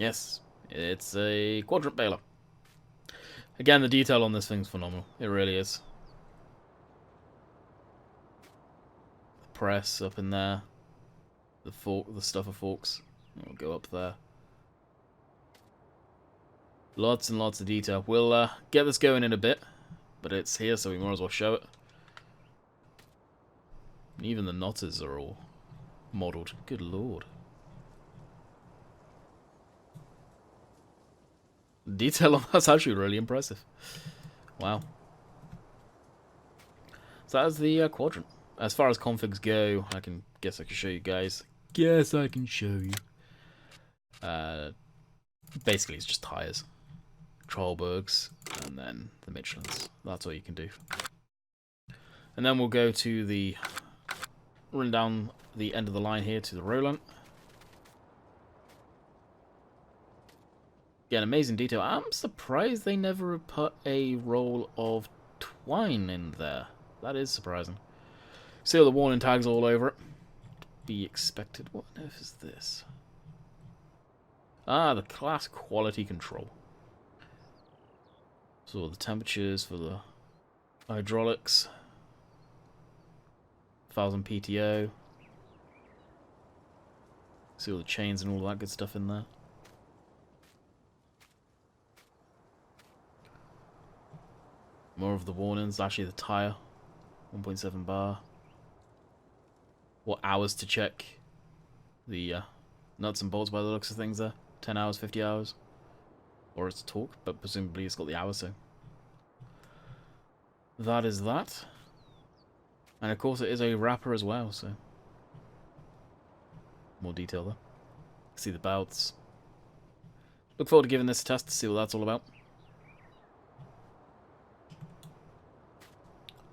Yes, it's a Quadrant Baler. Again, the detail on this thing's phenomenal. It really is. The press up in there. The fork, the stuffer forks. It'll go up there. Lots and lots of detail. We'll get this going in a bit, but it's here, so we might as well show it. And even the knotters are all modelled. Good lord. Detail on that's actually really impressive. Wow. So that's the Quadrant. As far as configs go, I guess I can show you guys. Guess I can show you. Basically, it's just tires, Trollbergs, and then the Michelins. That's all you can do. And then we'll go to the run down the end of the line here to the Roland. Again, amazing detail. I'm surprised they never put a roll of twine in there. That is surprising. See all the warning tags all over it. Be expected. What on earth is this? Ah, the class quality control. So the temperatures for the hydraulics. 1000 PTO. See all the chains and all that good stuff in there. More of the warnings. Actually, the tire. 1.7 bar. What hours to check the nuts and bolts by the looks of things there. 10 hours, 50 hours. Or it's torque, but presumably it's got the hours, so. That is that. And of course it is a wrapper as well, so. More detail there. See the belts. Look forward to giving this a test to see what that's all about.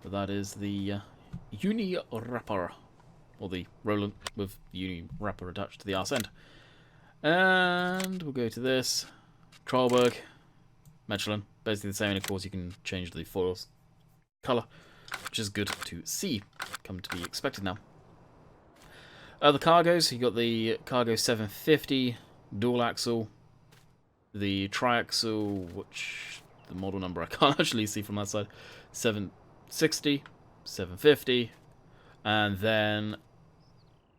But that is the Uni wrapper. Or the Roland with Uni wrapper attached to the arse end. And we'll go to this. Trollberg. Michelin. Basically the same, and of course you can change the foils colour, which is good to see. Come to be expected now. The cargoes, you got the Cargo 750, dual axle, the triaxle, which the model number I can't actually see from that side, 760, 750, and then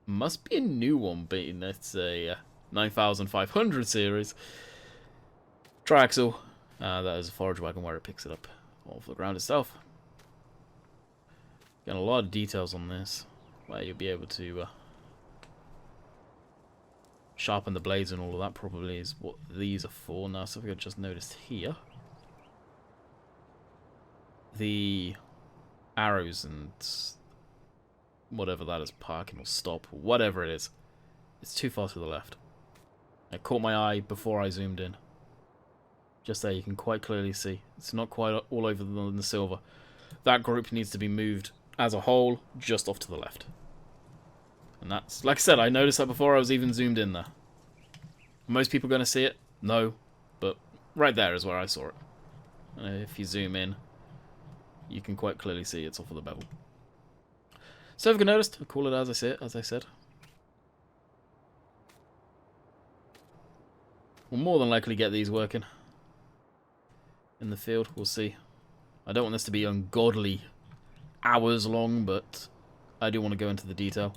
must be a new one, being it's a 9500 series triaxle. That is a forage wagon where it picks it up off the ground itself. Got a lot of details on this, where you'll be able to sharpen the blades and all of that. Probably is what these are for. Now, something I just noticed here, the arrows and whatever that is, parking or stop, or whatever it is, it's too far to the left. It caught my eye before I zoomed in. Just there, you can quite clearly see. It's not quite all over the silver. That group needs to be moved as a whole, just off to the left. And that's, like I said, I noticed that before I was even zoomed in there. Are most people going to see it? No. But right there is where I saw it. If you zoom in, you can quite clearly see it's off of the bevel. So if you noticed, I'll call it as I said. We'll more than likely get these working in the field. We'll see. I don't want this to be ungodly hours long, but I do want to go into the detail.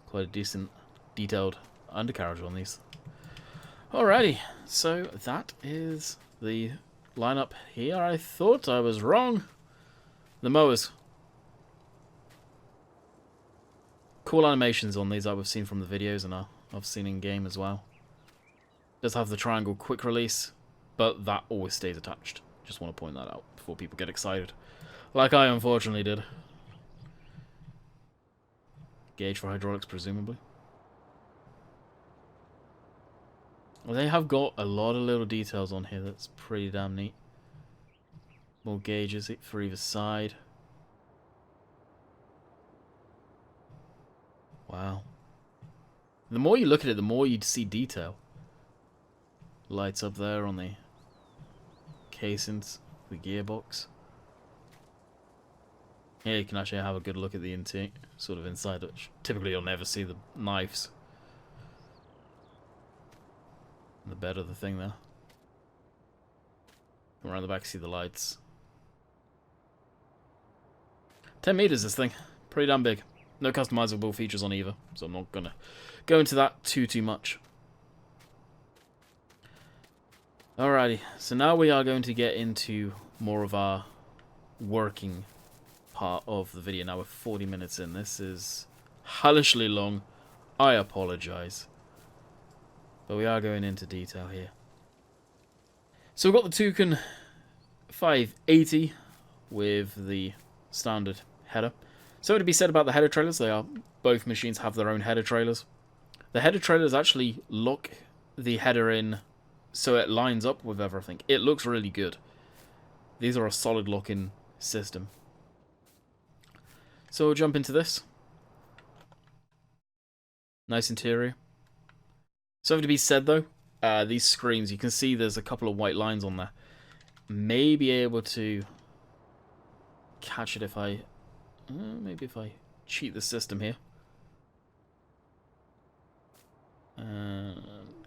Quite a decent detailed undercarriage on these. Alrighty, so that is the lineup here. I thought I was wrong. The mowers. Cool animations on these that we've seen from the videos and I've seen in game as well. Does have the triangle quick release, but that always stays attached. Just want to point that out before people get excited, like I unfortunately did. Gauge for hydraulics, presumably. Well, they have got a lot of little details on here that's pretty damn neat. More gauges for either side. Wow. The more you look at it, the more you see detail. Lights up there on the casings, the gearbox. Here you can actually have a good look at the sort of inside, which typically you'll never see the knives. The bed of the thing there. Come around the back, see the lights. 10 meters, this thing. Pretty damn big. No customizable features on either, so I'm not going to go into that too much. Alrighty, so now we are going to get into more of our working part of the video. Now we're 40 minutes in. This is hellishly long. I apologize. But we are going into detail here. So we've got the Toucan 580 with the standard header. So to be said about the header trailers, both machines have their own header trailers. The header trailers actually lock the header in so it lines up with everything. It looks really good. These are a solid lock-in system. So we'll jump into this. Nice interior. Something to be said though, these screens, you can see there's a couple of white lines on there. May be able to catch it if I... maybe if I cheat the system here.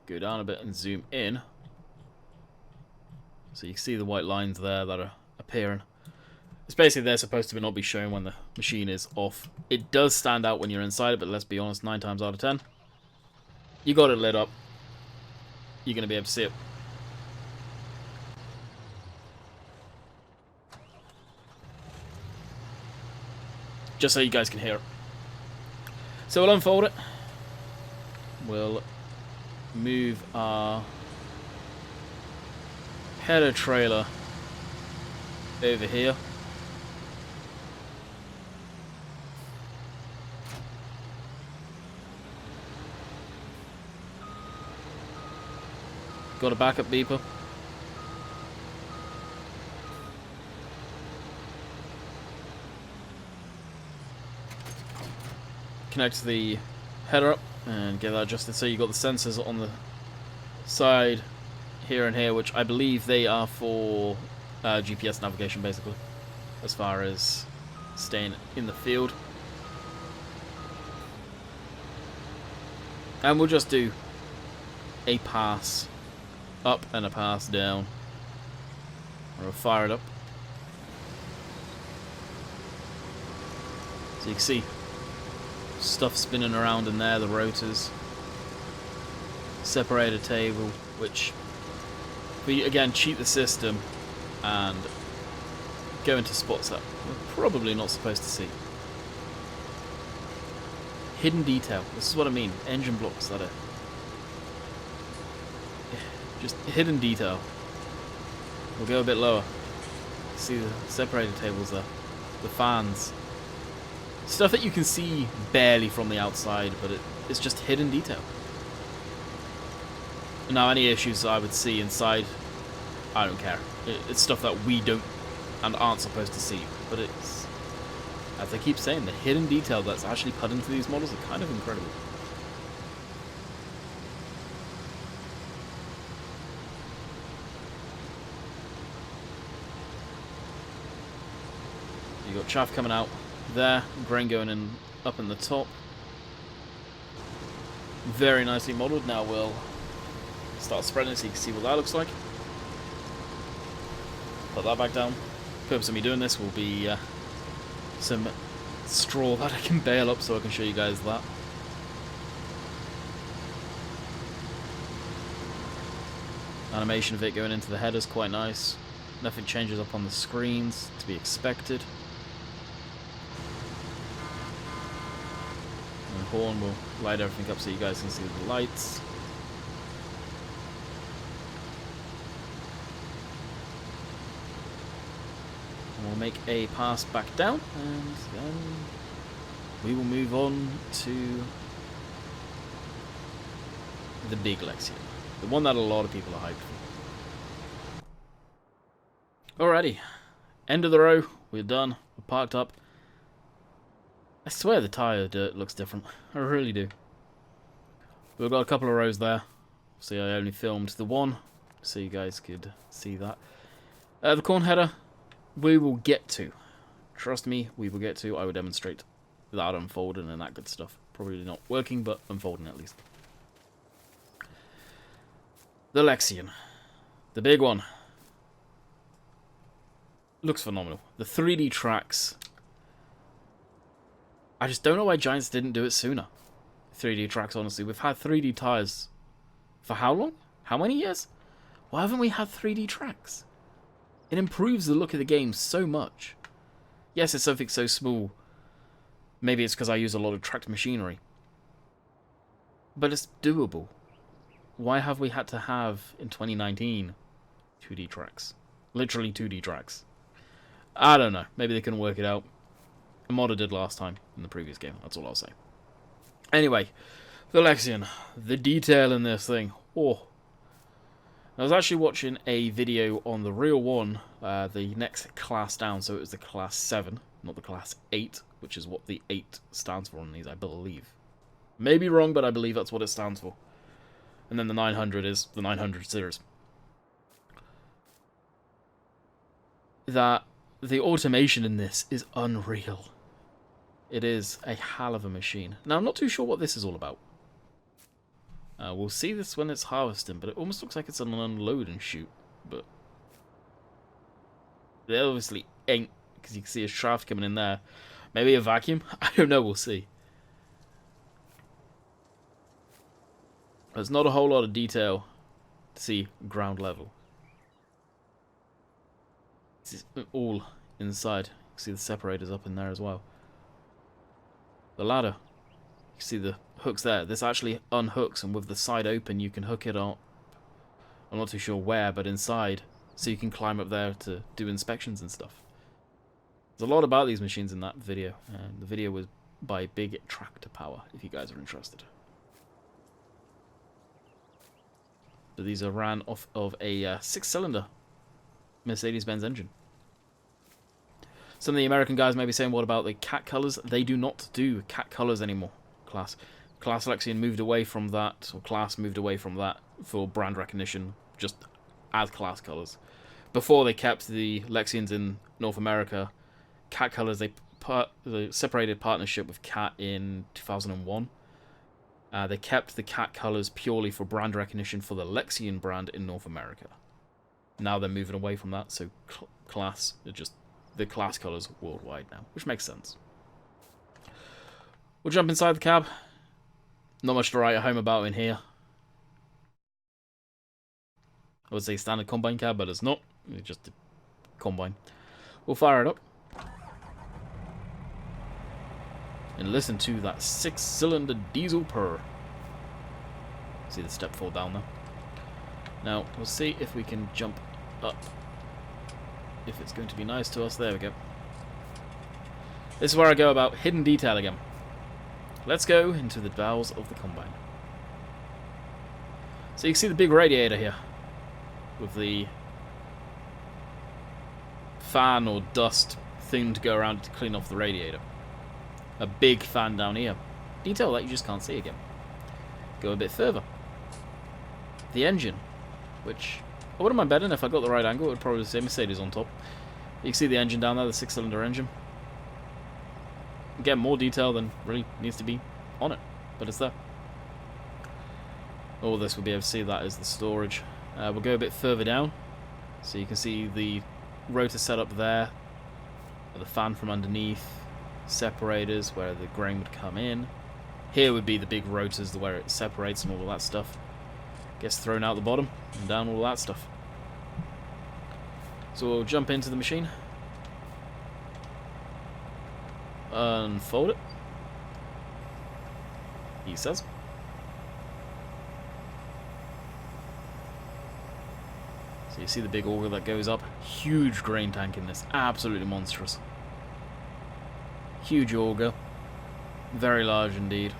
Go down a bit and zoom in. So you can see the white lines there that are appearing. It's basically they're supposed to not be shown when the machine is off. It does stand out when you're inside it, but let's be honest, 9 times out of 10, you got it lit up. You're going to be able to see it. Just so you guys can hear it. So we'll unfold it. We'll move our header trailer over here. Got a backup beeper. Connect the header up and get that adjusted. So you got the sensors on the side here and here, which I believe they are for GPS navigation, basically, as far as staying in the field. And we'll just do a pass up and a pass down. Or we'll fire it up. So you can see stuff spinning around in there, the rotors. Separator table, which we again cheat the system and go into spots that we're probably not supposed to see. Hidden detail. This is what I mean. Engine blocks that are just hidden detail. We'll go a bit lower. See the separator tables there. The fans. Stuff that you can see barely from the outside, but it's just hidden detail. Now, any issues I would see inside, I don't care. It's stuff that we don't and aren't supposed to see. But it's, as I keep saying, the hidden detail that's actually put into these models are kind of incredible. You got chaff coming out there, grain going in up in the top. Very nicely modelled. Now we'll start spreading it so you can see what that looks like. Put that back down. The purpose of me doing this will be some straw that I can bale up so I can show you guys that. Animation of it going into the headers, quite nice. Nothing changes up on the screens, to be expected. And the horn will light everything up so you guys can see the lights. And we'll make a pass back down, and then we will move on to the big Lexion. The one that a lot of people are hyped for. Alrighty, end of the row, we're done, we're parked up. I swear the tyre dirt looks different, I really do. We've got a couple of rows there, see I only filmed the one, so you guys could see that. The corn header, we will get to. Trust me, we will get to. I will demonstrate that unfolding and that good stuff. Probably not working, but unfolding at least. The Lexion. The big one. Looks phenomenal. The 3D tracks. I just don't know why Giants didn't do it sooner. 3D tracks, honestly. We've had 3D tires for how long? How many years? Why haven't we had 3D tracks? It improves the look of the game so much. Yes, it's something so small. Maybe it's because I use a lot of tracked machinery. But it's doable. Why have we had to have, in 2019, 2D tracks? Literally 2D tracks. I don't know. Maybe they can work it out. A modder did last time in the previous game. That's all I'll say. Anyway, the Lexion. The detail in this thing. Oh. I was actually watching a video on the real one, the next class down, so it was the class 7, not the class 8, which is what the 8 stands for on these, I believe. Maybe wrong, but I believe that's what it stands for. And then the 900 is the 900 series. That the automation in this is unreal. It is a hell of a machine. Now, I'm not too sure what this is all about. We'll see this when it's harvesting, but it almost looks like it's an unload and shoot. But they obviously ain't, because you can see a shaft coming in there. Maybe a vacuum? I don't know, we'll see. There's not a whole lot of detail to see ground level. It's all inside. You can see the separators up in there as well. The ladder. You see the hooks there. This actually unhooks, and with the side open you can hook it up. I'm not too sure where, but inside, so you can climb up there to do inspections and stuff. There's a lot about these machines in that video, and the video was by Big Tractor Power, if you guys are interested. But these are ran off of a 6-cylinder Mercedes-Benz engine. Some of the American guys may be saying, what about the cat colours? They do not do cat colours anymore. Class Lexion moved away from that, or Class moved away from that for brand recognition, just as class colours. Before they kept the Lexions in North America, cat colours, they separated partnership with Cat in 2001. They kept the cat colours purely for brand recognition for the Lexion brand in North America. Now they're moving away from that, so Class are just the class colours worldwide now, which makes sense. We'll jump inside the cab. Not much to write home about in here. I would say standard combine cab, but it's not. It's just a combine. We'll fire it up. And listen to that 6-cylinder diesel purr. See the step fall down there. Now, we'll see if we can jump up. If it's going to be nice to us. There we go. This is where I go about hidden detail again. Let's go into the bowels of the combine. So you can see the big radiator here, with the fan or dust thing to go around to clean off the radiator. A big fan down here. Detail that you just can't see again. Go a bit further. The engine, which I wouldn't mind betting if I got the right angle, it would probably say Mercedes on top. You can see the engine down there, the 6-cylinder engine. Again, more detail than really needs to be on it, but it's there. All this, we'll be able to see that is the storage. We'll go a bit further down, so you can see the rotor setup there, the fan from underneath, separators where the grain would come in. Here would be the big rotors where it separates and all that stuff. Gets thrown out the bottom and down all that stuff. So we'll jump into the machine. Unfold it. He says. So you see the big auger that goes up. Huge grain tank in this. Absolutely monstrous. Huge auger. Very large indeed.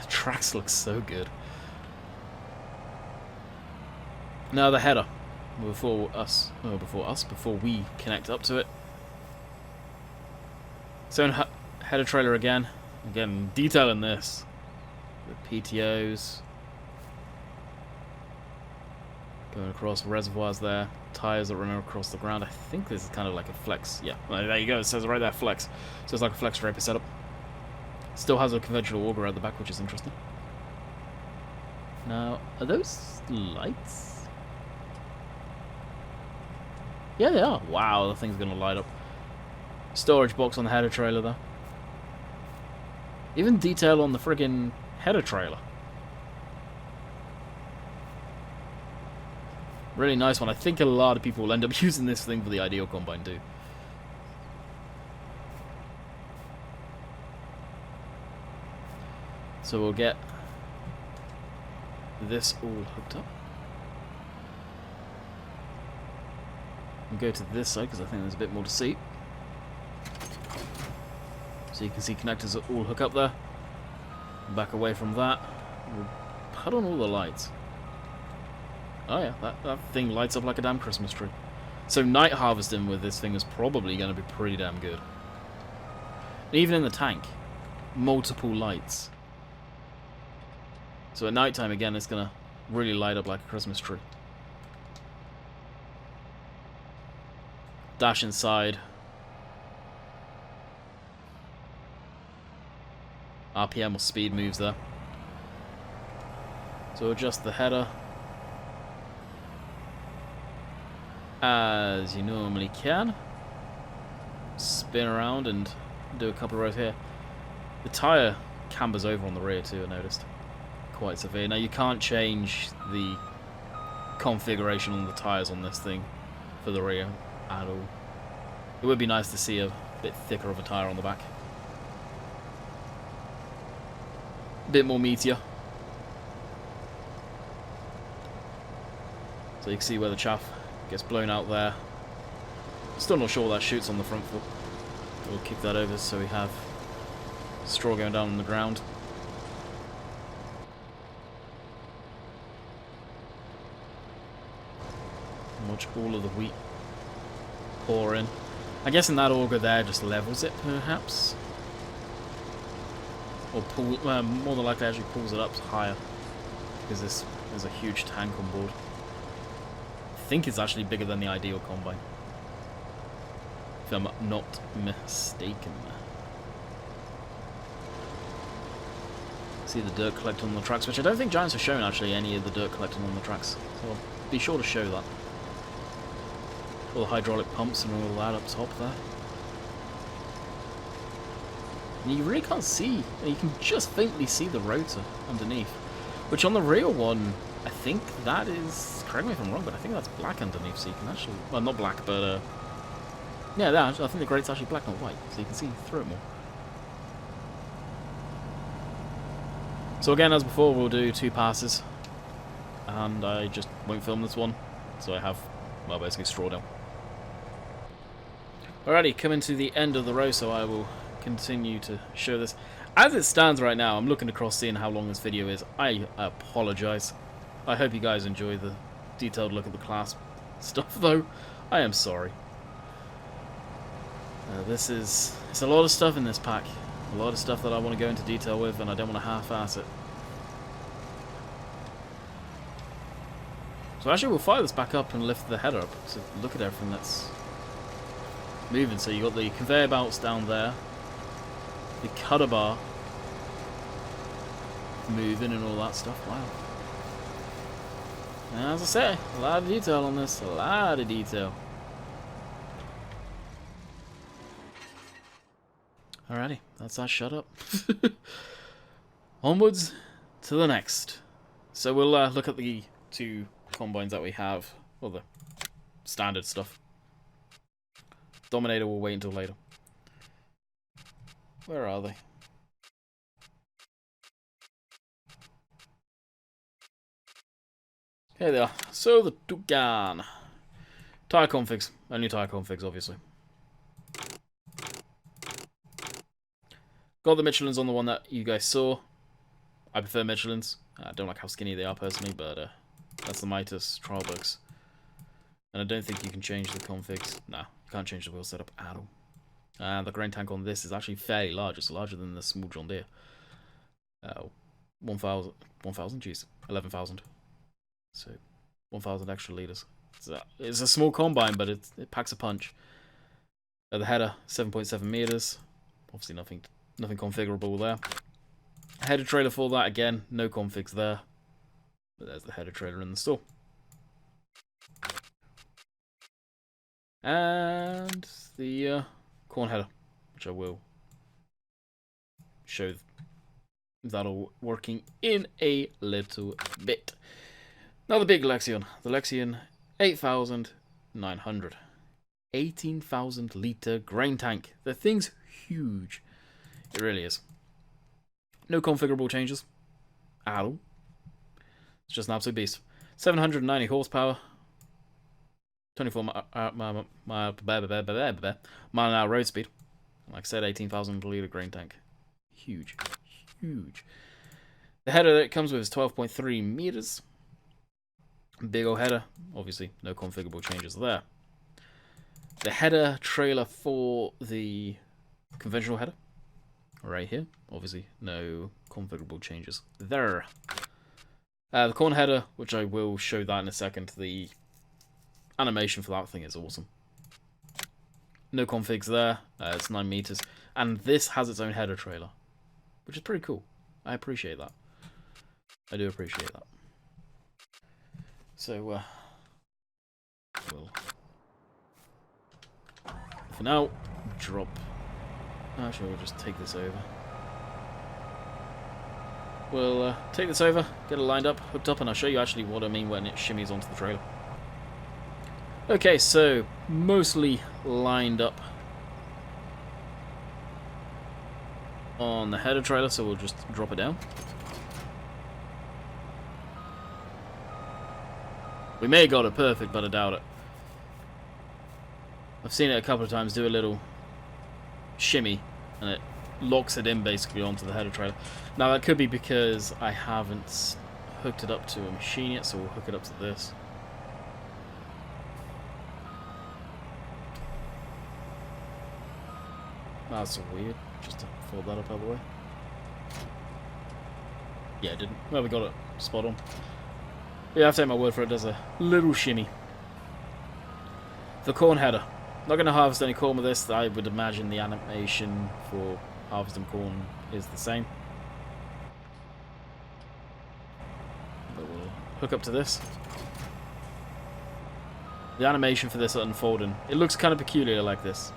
The tracks look so good. Now the header. Before we connect up to it. So header trailer again. Again, detail in this. The PTOs. Going across reservoirs there. Tires that run across the ground. I think this is kind of like a flex. Yeah, well, there you go. It says right there, flex. So it's like a flex draper setup. Still has a conventional auger at the back, which is interesting. Now, are those lights? Yeah, they are. Wow, the thing's going to light up. Storage box on the header trailer there. Even detail on the friggin' header trailer. Really nice one. I think a lot of people will end up using this thing for the ideal combine too. So we'll get this all hooked up. And go to this side because I think there's a bit more to see. So you can see connectors that all hook up there. Back away from that. We'll put on all the lights. Oh yeah, that thing lights up like a damn Christmas tree. So night harvesting with this thing is probably going to be pretty damn good. And even in the tank, multiple lights. So at night time again, it's going to really light up like a Christmas tree. Dash inside. RPM or speed moves there. So adjust the header as you normally can. Spin around and do a couple of rows here. The tyre cambers over on the rear too, I noticed. Quite severe. Now you can't change the configuration on the tyres on this thing for the rear at all. It would be nice to see a bit thicker of a tyre on the back. A bit more meteor. So you can see where the chaff gets blown out there. Still not sure that shoots on the front foot. We'll kick that over so we have straw going down on the ground. And watch all of the wheat pour in. I guess in that auger there just levels it perhaps. Or pull, more than likely actually pulls it up higher. Because this is a huge tank on board. I think it's actually bigger than the ideal combine. If I'm not mistaken. See the dirt collecting on the tracks, which I don't think Giants have shown actually any of the dirt collecting on the tracks. So I'll be sure to show that. All the hydraulic pumps and all that up top there. And you really can't see, you can just faintly see the rotor underneath. Which on the real one, I think that is, correct me if I'm wrong, but I think that's black underneath, so you can actually, well not black, but yeah, I think the grate's actually black, not white, so you can see through it more. So again, as before, we'll do 2 passes, and I just won't film this one, so I have, well, basically straw down. Alrighty, coming to the end of the row, so I will continue to show this. As it stands right now, I'm looking across seeing how long this video is. I apologize. I hope you guys enjoy the detailed look at the class stuff, though. I am sorry. It's a lot of stuff in this pack. A lot of stuff that I want to go into detail with, and I don't want to half-ass it. So actually we'll fire this back up and lift the header up to look at everything that's moving. So you got the conveyor belts down there, the cutter bar moving and all that stuff. Wow. And as I say, a lot of detail on this, a lot of detail. Alrighty, that's that shut up. Onwards to the next. So we'll look at the 2 combines that we have, well, the standard stuff. Dominator will wait until later. Where are they? Here they are. So the Tucan. Tire configs. Only tire configs, obviously. Got the Michelins on the one that you guys saw. I prefer Michelins. I don't like how skinny they are personally, but that's the Mitas Trialbergs. And I don't think you can change the configs. Nah, you can't change the wheel setup at all. And the grain tank on this is actually fairly large. It's larger than the small John Deere. 1,000, jeez, 11,000. So 1,000 extra liters. It's a small combine, but it packs a punch. The header, 7.7 meters. Obviously nothing configurable there. Header trailer for that, again, no configs there. But there's the header trailer in the store. And the corn header, which I will show that all working in a little bit. Now the big Lexion. The Lexion 8,900. 18,000 litre grain tank. The thing's huge. It really is. No configurable changes at all. It's just an absolute beast. 790 horsepower. 24 mile an hour road speed. Like I said, 18,000 litre grain tank. Huge. Huge. The header that it comes with is 12.3 meters. Big old header. Obviously, no configurable changes there. The header trailer for the conventional header. Right here. Obviously, no configurable changes there. The corn header, which I will show that in a second. The animation for that thing is awesome. No configs there. It's 9 meters. And this has its own header trailer, which is pretty cool. I appreciate that. I do appreciate that. So, we'll, for now, drop. Actually, we'll just take this over. We'll take this over, get it lined up, hooked up, and I'll show you actually what I mean when it shimmies onto the trailer. Okay, so, mostly lined up on the header trailer, so we'll just drop it down. We may have got it perfect, but I doubt it. I've seen it a couple of times do a little shimmy, and it locks it in basically onto the header trailer. Now that could be because I haven't hooked it up to a machine yet, so we'll hook it up to this. That's so weird, just to fold that up out of the way. Yeah, it didn't. Well, we got it spot on. Yeah, I have to take my word for it, does a little shimmy. The corn header. Not going to harvest any corn with this. I would imagine the animation for harvesting corn is the same. But we'll hook up to this. The animation for this unfolding, it looks kind of peculiar like this.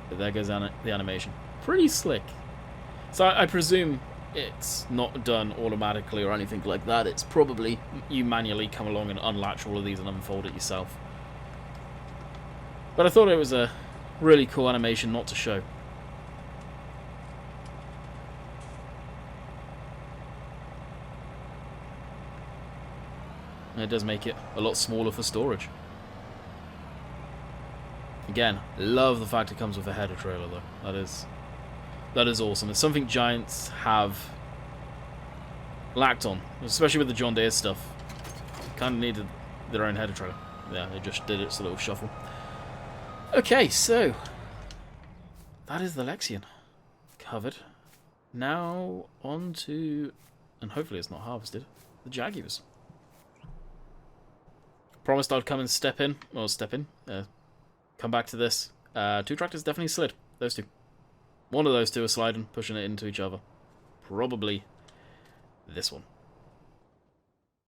But there goes the animation. Pretty slick. So I presume it's not done automatically or anything like that. It's probably you manually come along and unlatch all of these and unfold it yourself. But I thought it was a really cool animation not to show. And it does make it a lot smaller for storage. Again, love the fact it comes with a header trailer though. That is awesome. It's something Giants have lacked on, especially with the John Deere stuff. Kind of needed their own header trailer. Yeah, they just did its little shuffle. Okay, so that is the Lexion covered. Now on to, and hopefully it's not harvested, the Jaguars. Promised I'd come and come back to this. Two tractors definitely slid. Those two. One of those two are sliding, pushing it into each other. Probably this one.